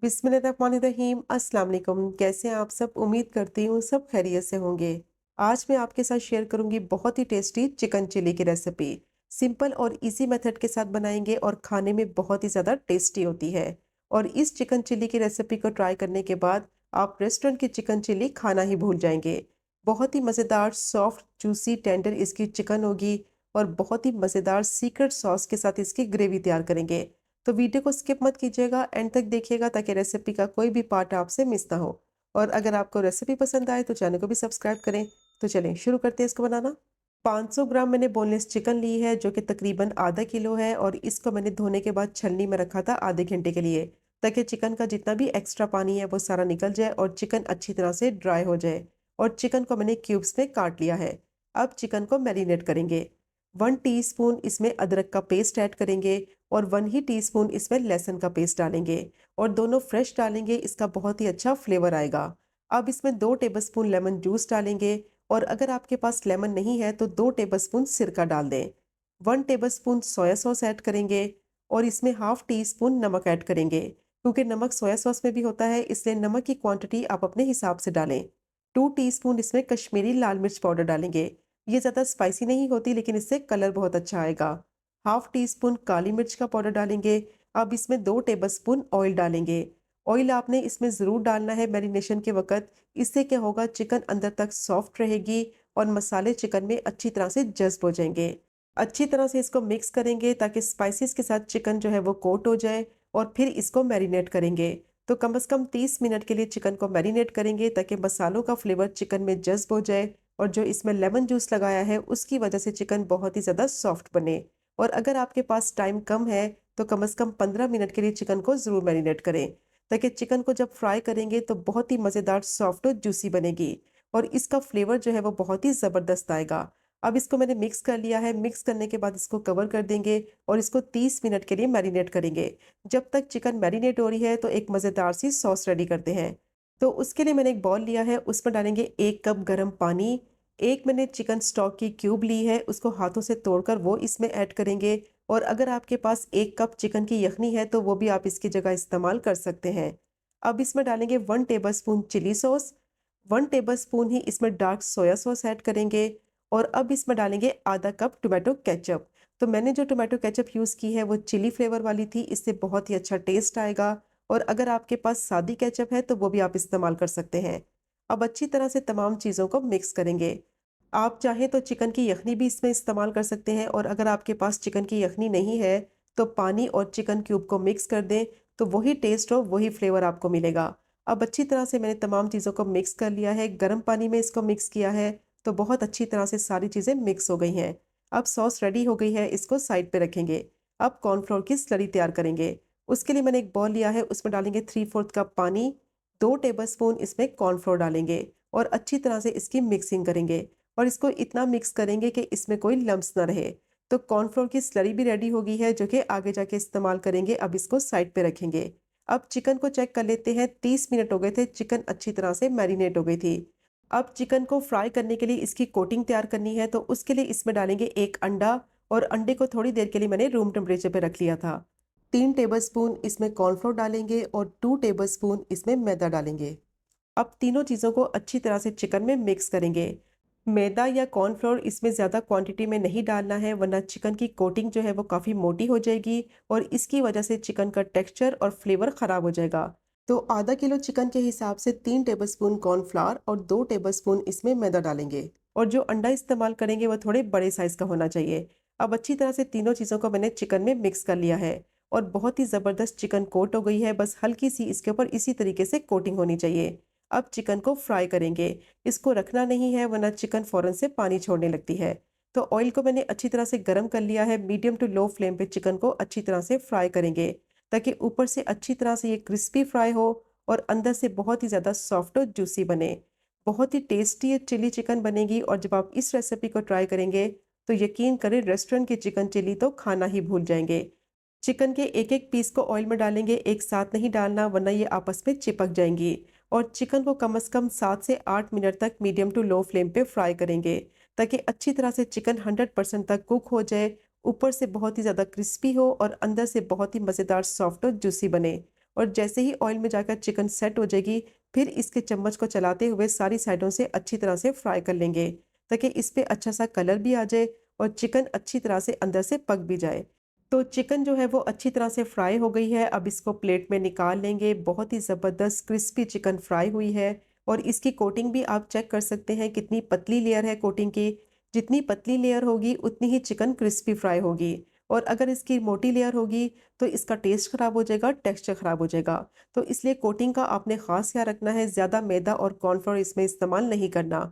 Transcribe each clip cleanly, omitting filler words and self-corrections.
बिस्मिल्लाहिर्रहमानिर्रहीम। अस्सलाम वालेकुम। कैसे हैं आप सब? उम्मीद करती हूँ सब खैरियत से होंगे। आज मैं आपके साथ शेयर करूंगी बहुत ही टेस्टी चिकन चिली की रेसिपी। सिंपल और इजी मेथड के साथ बनाएंगे और खाने में बहुत ही ज़्यादा टेस्टी होती है। और इस चिकन चिली की रेसिपी को ट्राई करने के बाद आप रेस्टोरेंट की चिकन चिली खाना ही भूल जाएंगे। बहुत ही मज़ेदार, सॉफ्ट, जूसी, टेंडर इसकी चिकन होगी और बहुत ही मज़ेदार सीक्रेट सॉस के साथ इसकी ग्रेवी तैयार करेंगे। तो वीडियो को स्किप मत कीजिएगा, एंड तक देखिएगा ताकि रेसिपी का कोई भी पार्ट आपसे मिस ना हो। और अगर आपको रेसिपी पसंद आए तो चैनल को भी सब्सक्राइब करें। तो चलें शुरू करते हैं इसको बनाना। 500 ग्राम मैंने बोनलेस चिकन ली है जो कि तकरीबन आधा किलो है, और इसको मैंने धोने के बाद छलनी में रखा था आधे घंटे के लिए, ताकि चिकन का जितना भी एक्स्ट्रा पानी है वो सारा निकल जाए और चिकन अच्छी तरह से ड्राई हो जाए। और चिकन को मैंने क्यूब्स में काट लिया है। अब चिकन को मैरिनेट करेंगे। 1 टीस्पून इसमें अदरक का पेस्ट ऐड करेंगे और 1 ही टीस्पून इसमें लहसुन का पेस्ट डालेंगे। और दोनों फ्रेश डालेंगे, इसका बहुत ही अच्छा फ्लेवर आएगा। अब इसमें 2 टेबलस्पून लेमन जूस डालेंगे, और अगर आपके पास लेमन नहीं है तो 2 टेबलस्पून सिरका डाल दें। 1 टेबलस्पून सोया सॉस ऐड करेंगे, और इसमें ½ टीस्पून नमक ऐड करेंगे। क्योंकि नमक सोया सॉस में भी होता है, इसलिए नमक की क्वांटिटी आप अपने हिसाब से डालें। 2 टीस्पून इसमें कश्मीरी लाल मिर्च पाउडर डालेंगे। ये ज़्यादा स्पाइसी नहीं होती, लेकिन इससे कलर बहुत अच्छा आएगा। ½ टीस्पून काली मिर्च का पाउडर डालेंगे। अब इसमें 2 टेबलस्पून ऑयल डालेंगे। ऑयल आपने इसमें ज़रूर डालना है मैरिनेशन के वक्त। इससे क्या होगा, चिकन अंदर तक सॉफ्ट रहेगी और मसाले चिकन में अच्छी तरह से जज्ब हो जाएंगे। अच्छी तरह से इसको मिक्स करेंगे ताकि स्पाइसेस के साथ चिकन जो है वो कोट हो जाए, और फिर इसको मैरिनेट करेंगे। तो कम से कम 30 मिनट के लिए चिकन को मैरिनेट करेंगे ताकि मसालों का फ्लेवर चिकन में जज्ब हो जाए, और जो इसमें लेमन जूस लगाया है उसकी वजह से चिकन बहुत ही ज़्यादा सॉफ्ट बने। और अगर आपके पास टाइम कम है तो कम से कम 15 मिनट के लिए चिकन को ज़रूर मैरिनेट करें, ताकि चिकन को जब फ्राई करेंगे तो बहुत ही मज़ेदार, सॉफ्ट और जूसी बनेगी। और इसका फ्लेवर जो है वो बहुत ही ज़बरदस्त आएगा। अब इसको मैंने मिक्स कर लिया है। मिक्स करने के बाद इसको कवर कर देंगे और इसको 30 मिनट के लिए मैरिनेट करेंगे। जब तक चिकन मैरिनेट हो रही है तो एक मज़ेदार सी सॉस रेडी करते हैं। तो उसके लिए मैंने एक बॉल लिया है, उसमें डालेंगे 1 कप गर्म पानी। एक मैंने चिकन स्टॉक की क्यूब ली है, उसको हाथों से तोड़कर वो इसमें ऐड करेंगे। और अगर आपके पास 1 कप चिकन की यखनी है तो वो भी आप इसकी जगह इस्तेमाल कर सकते हैं। अब इसमें डालेंगे 1 टेबलस्पून चिली सॉस। 1 टेबलस्पून ही इसमें डार्क सोया सॉस ऐड करेंगे। और अब इसमें डालेंगे आधा कप टोमेटो केचप। तो मैंने जो टोमेटो केचप यूज़ की है वो चिली फ्लेवर वाली थी, इससे बहुत ही अच्छा टेस्ट आएगा। और अगर आपके पास सादी केचप है तो वो भी आप इस्तेमाल कर सकते हैं। अब अच्छी तरह से तमाम चीज़ों को मिक्स करेंगे। आप चाहें तो चिकन की यखनी भी इसमें इस्तेमाल कर सकते हैं, और अगर आपके पास चिकन की यखनी नहीं है तो पानी और चिकन क्यूब को मिक्स कर दें, तो वही टेस्ट और वही फ्लेवर आपको मिलेगा। अब अच्छी तरह से मैंने तमाम चीज़ों को मिक्स कर लिया है, गर्म पानी में इसको मिक्स किया है। तो बहुत अच्छी तरह से सारी चीज़ें मिक्स हो गई हैं। अब सॉस रेडी हो गई है, इसको साइड पे रखेंगे। अब कॉर्नफ्लोर की स्लरी तैयार करेंगे। उसके लिए मैंने एक बॉल लिया है, उसमें डालेंगे 3/4 कप पानी। 2 टेबलस्पून इसमें कॉर्नफ्लोर डालेंगे और अच्छी तरह से इसकी मिक्सिंग करेंगे। और इसको इतना मिक्स करेंगे कि इसमें कोई लम्स ना रहे। तो कॉर्नफ्लोर की स्लरी भी रेडी हो गई है, जो कि आगे जाके इस्तेमाल करेंगे। अब इसको साइड पे रखेंगे। अब चिकन को चेक कर लेते हैं। 30 मिनट हो गए थे, चिकन अच्छी तरह से मैरिनेट हो गई थी। अब चिकन को फ्राई करने के लिए इसकी कोटिंग तैयार करनी है, तो उसके लिए इसमें डालेंगे एक अंडा। और अंडे को थोड़ी देर के लिए मैंने रूम टेम्परेचर पे रख लिया था। 3 टेबलस्पून इसमें कॉर्नफ्लोर डालेंगे और 2 टेबलस्पून इसमें मैदा डालेंगे। अब तीनों चीज़ों को अच्छी तरह से चिकन में मिक्स करेंगे। मैदा या कॉर्नफ्लोर इसमें ज़्यादा क्वांटिटी में नहीं डालना है, वरना चिकन की कोटिंग जो है वो काफ़ी मोटी हो जाएगी, और इसकी वजह से चिकन का टेक्सचर और फ्लेवर ख़राब हो जाएगा। तो आधा किलो चिकन के हिसाब से 3 टेबलस्पून कॉर्नफ्लावर और 2 टेबलस्पून इसमें मैदा डालेंगे। और जो अंडा इस्तेमाल करेंगे वो थोड़े बड़े साइज़ का होना चाहिए। अब अच्छी तरह से तीनों चीज़ों को मैंने चिकन में मिक्स कर लिया है, और बहुत ही ज़बरदस्त चिकन कोट हो गई है। बस हल्की सी इसके ऊपर इसी तरीके से कोटिंग होनी चाहिए। अब चिकन को फ्राई करेंगे। इसको रखना नहीं है, वरना चिकन फ़ौरन से पानी छोड़ने लगती है। तो ऑयल को मैंने अच्छी तरह से गर्म कर लिया है। मीडियम टू लो फ्लेम पे चिकन को अच्छी तरह से फ्राई करेंगे, ताकि ऊपर से अच्छी तरह से ये क्रिस्पी फ्राई हो और अंदर से बहुत ही ज़्यादा सॉफ्ट और जूसी बने। बहुत ही टेस्टी चिली चिकन बनेगी, और जब आप इस रेसिपी को ट्राई करेंगे तो यकीन करें, रेस्टोरेंट की चिकन चिली तो खाना ही भूल जाएंगे। चिकन के एक एक पीस को ऑयल में डालेंगे, एक साथ नहीं डालना, वरना ये आपस में चिपक जाएंगी। और चिकन को कम से कम 7 से 8 मिनट तक मीडियम टू लो फ्लेम पे फ्राई करेंगे, ताकि अच्छी तरह से चिकन 100% तक कुक हो जाए, ऊपर से बहुत ही ज़्यादा क्रिस्पी हो और अंदर से बहुत ही मज़ेदार, सॉफ्ट और जूसी बने। और जैसे ही ऑयल में जाकर चिकन सेट हो जाएगी, फिर इसके चम्मच को चलाते हुए सारी साइडों से अच्छी तरह से फ्राई कर लेंगे, ताकि इस पे अच्छा सा कलर भी आ जाए और चिकन अच्छी तरह से अंदर से पक भी जाए। तो चिकन जो है वो अच्छी तरह से फ्राई हो गई है। अब इसको प्लेट में निकाल लेंगे। बहुत ही ज़बरदस्त क्रिस्पी चिकन फ्राई हुई है और इसकी कोटिंग भी आप चेक कर सकते हैं कितनी पतली लेयर है कोटिंग की। जितनी पतली लेयर होगी उतनी ही चिकन क्रिस्पी फ्राई होगी, और अगर इसकी मोटी लेयर होगी तो इसका टेस्ट ख़राब हो जाएगा, टेक्सचर ख़राब हो जाएगा। तो इसलिए कोटिंग का आपने ख़ास ख्याल रखना है, ज़्यादा मैदा और कॉर्नफ्लोर इसमें इस्तेमाल नहीं करना।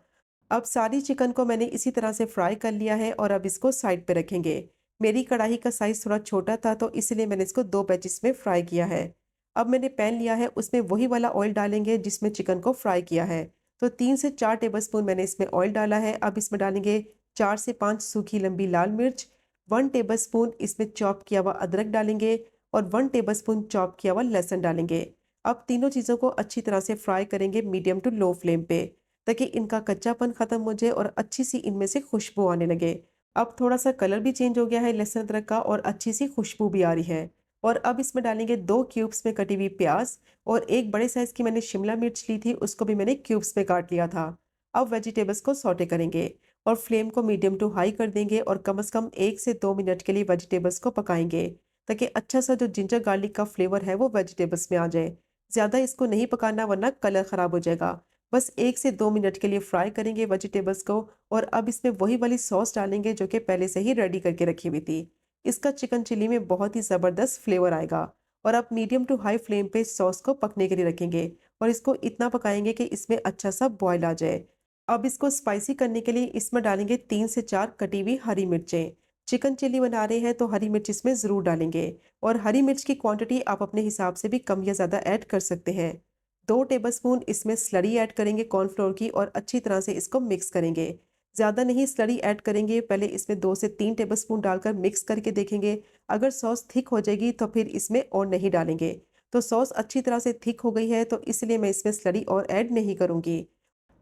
अब सारी चिकन को मैंने इसी तरह से फ्राई कर लिया है और अब इसको साइड पे रखेंगे। मेरी कढ़ाई का साइज़ थोड़ा छोटा था तो इसलिए मैंने इसको 2 बैचेस में फ्राई किया है। अब मैंने पैन लिया है, उसमें वही वाला ऑयल डालेंगे जिसमें चिकन को फ्राई किया है। तो 3 से 4 टेबलस्पून मैंने इसमें ऑयल डाला है। अब इसमें डालेंगे 4 से 5 सूखी लंबी लाल मिर्च, 1 टेबलस्पून इसमें चॉप किया हुआ अदरक डालेंगे और 1 टेबलस्पून चॉप किया हुआ लहसुन डालेंगे। अब तीनों चीज़ों को अच्छी तरह से फ्राई करेंगे मीडियम टू लो फ्लेम पे, ताकि इनका कच्चापन खत्म हो जाए और अच्छी सी इनमें से खुशबू आने लगे। अब थोड़ा-सा कलर भी चेंज हो गया है लहसुन अदरक का और अच्छी सी खुशबू भी आ रही है। और अब इसमें डालेंगे 2 क्यूब्स में कटी हुई प्याज़ और एक बड़े साइज़ की मैंने शिमला मिर्च ली थी, उसको भी मैंने क्यूब्स में काट लिया था। अब वेजिटेबल्स को सौटे करेंगे और फ्लेम को मीडियम टू हाई कर देंगे और कम से कम 1 से 2 मिनट के लिए वेजिटेबल्स को पकाएँगे, ताकि अच्छा सा जो जिंजर गार्लिक का फ्लेवर है वो वेजिटेबल्स में आ जाए। ज़्यादा इसको नहीं पकाना वरना कलर ख़राब हो जाएगा। बस 1 से 2 मिनट के लिए फ्राई करेंगे वेजिटेबल्स को और अब इसमें वही वाली सॉस डालेंगे जो कि पहले से ही रेडी करके रखी हुई थी। इसका चिकन चिली में बहुत ही ज़बरदस्त फ्लेवर आएगा। और अब मीडियम टू हाई फ्लेम पे सॉस को पकने के लिए रखेंगे और इसको इतना पकाएंगे कि इसमें अच्छा सा बॉयल आ जाए। अब इसको स्पाइसी करने के लिए इसमें डालेंगे 3 से 4 कटी हुई हरी मिर्चें। चिकन चिली बना रहे हैं तो हरी मिर्च इसमें ज़रूर डालेंगे और हरी मिर्च की क्वांटिटी आप अपने हिसाब से भी कम या ज़्यादा ऐड कर सकते हैं। 2 टेबलस्पून इसमें स्लरी ऐड करेंगे कॉर्नफ्लोर की और अच्छी तरह से इसको मिक्स करेंगे। ज़्यादा नहीं स्लरी ऐड करेंगे, पहले इसमें 2 से 3 टेबलस्पून डालकर मिक्स करके देखेंगे। अगर सॉस थिक हो जाएगी तो फिर इसमें और नहीं डालेंगे। तो सॉस अच्छी तरह से थिक हो गई है तो इसलिए मैं इसमें स्लरी और ऐड नहीं करूँगी।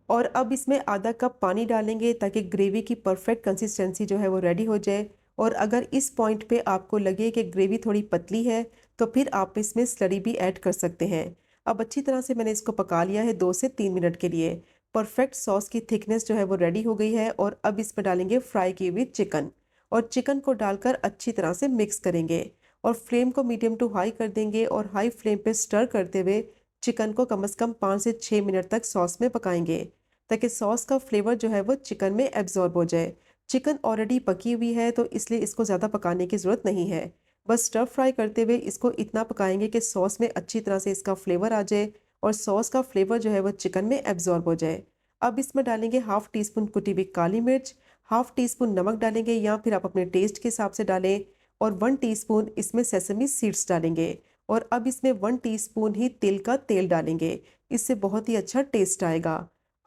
और अब इसमें आधा कप पानी डालेंगे ताकि ग्रेवी की परफेक्ट कंसिस्टेंसी जो है वो रेडी हो जाए। और अगर इस पॉइंट पे आपको लगे कि ग्रेवी थोड़ी पतली है तो फिर आप इसमें स्लरी भी ऐड कर सकते हैं। अब अच्छी तरह से मैंने इसको पका लिया है 2 से 3 मिनट के लिए। परफेक्ट सॉस की थिकनेस जो है वो रेडी हो गई है और अब इसमें डालेंगे फ्राई की हुई चिकन और चिकन को डालकर अच्छी तरह से मिक्स करेंगे और फ्लेम को मीडियम टू हाई कर देंगे और हाई फ्लेम पे स्टर करते हुए चिकन को कम से कम 5 से 6 मिनट तक सॉस में पकाएंगे, ताकि सॉस का फ्लेवर जो है वो चिकन में एब्जॉर्ब हो जाए। चिकन ऑलरेडी पकी हुई है तो इसलिए इसको ज़्यादा पकाने की ज़रूरत नहीं है। बस स्टर फ्राई करते हुए इसको इतना पकाएंगे कि सॉस में अच्छी तरह से इसका फ्लेवर आ जाए और सॉस का फ्लेवर जो है वो चिकन में एब्जॉर्ब हो जाए। अब इसमें डालेंगे हाफ़ टी स्पून कुटी हुई काली मिर्च, हाफ़ टी स्पून नमक डालेंगे या फिर आप अपने टेस्ट के हिसाब से डालें और 1 टीस्पून इसमें सेसमी सीड्स डालेंगे और अब इसमें 1 टीस्पून ही तिल का तेल डालेंगे। इससे बहुत ही अच्छा टेस्ट आएगा।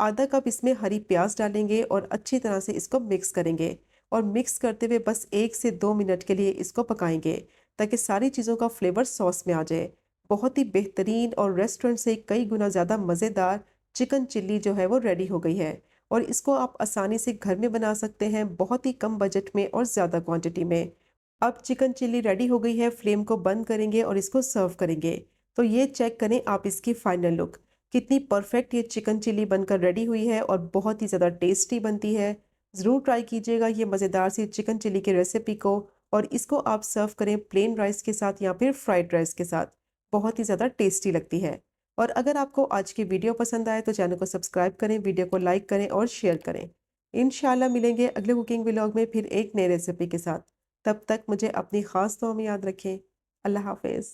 आधा कप इसमें हरी प्याज डालेंगे और अच्छी तरह से इसको मिक्स करेंगे और मिक्स करते हुए बस 1 से 2 मिनट के लिए इसको पकाएंगे, ताकि सारी चीज़ों का फ्लेवर सॉस में आ जाए। बहुत ही बेहतरीन और रेस्टोरेंट से कई गुना ज़्यादा मज़ेदार चिकन चिल्ली जो है वो रेडी हो गई है और इसको आप आसानी से घर में बना सकते हैं, बहुत ही कम बजट में और ज़्यादा क्वांटिटी में। अब चिकन चिल्ली रेडी हो गई है, फ्लेम को बंद करेंगे और इसको सर्व करेंगे। तो ये चेक करें आप इसकी फाइनल लुक, कितनी परफेक्ट ये चिकन चिल्ली बनकर रेडी हुई है और बहुत ही ज़्यादा टेस्टी बनती है। ज़रूर ट्राई कीजिएगा ये मज़ेदार सी चिकन चिल्ली की रेसिपी को और इसको आप सर्व करें प्लेन राइस के साथ या फिर फ्राइड राइस के साथ। बहुत ही ज़्यादा टेस्टी लगती है। और अगर आपको आज की वीडियो पसंद आए तो चैनल को सब्सक्राइब करें, वीडियो को लाइक करें और शेयर करें। इंशाल्लाह मिलेंगे अगले कुकिंग व्लॉग में फिर एक नई रेसिपी के साथ। तब तक मुझे अपनी ख़ास दुआ में याद रखें। अल्लाह हाफ़िज़।